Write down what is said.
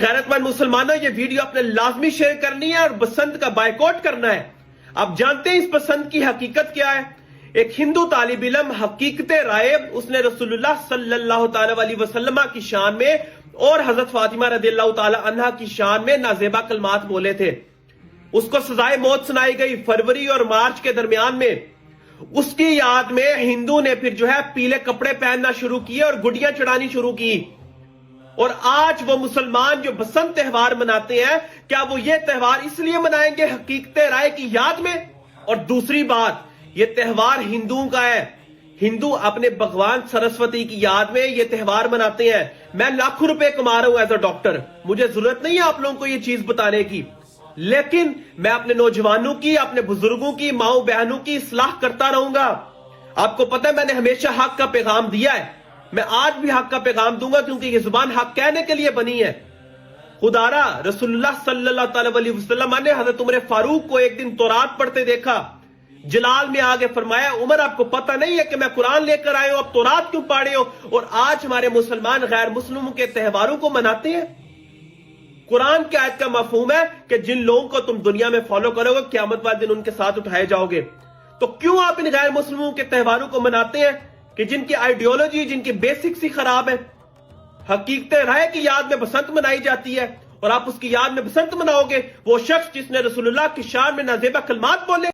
गैरतमंद मुसलमानों, ये वीडियो अपने लाजमी शेयर करनी है और बसंत का बायकॉट करना है। आप जानते हैं इस बसंत की हकीकत क्या है? एक हिंदू तालिब इल्म हकीकत रायब, उसने रसूलुल्लाह सल्लल्लाहु अलैहि वसल्लम की शान में और हजरत फातिमा रज़ियल्लाहु ताला अन्हा की शान में नाजेबा कलमात बोले थे। उसको सजाए मौत सुनाई गई फरवरी और मार्च के दरमियान में। उसकी याद में हिंदू ने फिर जो है पीले कपड़े पहनना शुरू किए और गुड़ियां चढ़ानी शुरू की। और आज वो मुसलमान जो बसंत त्योहार मनाते हैं, क्या वो ये त्योहार इसलिए मनाएंगे हकीकत राय की याद में? और दूसरी बात, ये त्योहार हिंदुओं का है। हिंदू अपने भगवान सरस्वती की याद में ये त्योहार मनाते हैं। मैं लाखों रुपए कमा रहा हूं एज अ डॉक्टर, मुझे जरूरत नहीं है आप लोगों को ये चीज बताने की, लेकिन मैं अपने नौजवानों की, अपने बुजुर्गों की, माओ बहनों की इस्लाह करता रहूंगा। आपको पता है मैंने हमेशा हक का पैगाम दिया है, मैं आज भी हक का पैगाम दूंगा, क्योंकि ये जुबान हक कहने के लिए बनी है। खुदारा रसूलुल्लाह सल्लल्लाहु अलैहि वसल्लम ने हजरत उमर फारूक को एक दिन तौरात पढ़ते देखा। जलाल में आगे फरमाया, उमर आपको पता नहीं है कि मैं कुरान लेकर आए हूं, आप तौरात क्यों पढ़े हो? और आज हमारे मुसलमान गैर मुस्लिमों के त्योहारों को मनाते हैं। कुरान की आयत का मफहूम है कि जिन लोगों को तुम दुनिया में फॉलो करोगे, क़यामत वाले दिन उनके साथ उठाए जाओगे। तो क्यों आप इन गैर मुस्लिमों के त्योहारों को मनाते हैं कि जिनकी आइडियोलॉजी, जिनकी बेसिक्स ही खराब है? हकीकत राय की याद में बसंत मनाई जाती है और आप उसकी याद में बसंत मनाओगे, वो शख्स जिसने रसूलुल्लाह की शान में नाजेबा कलमात बोले।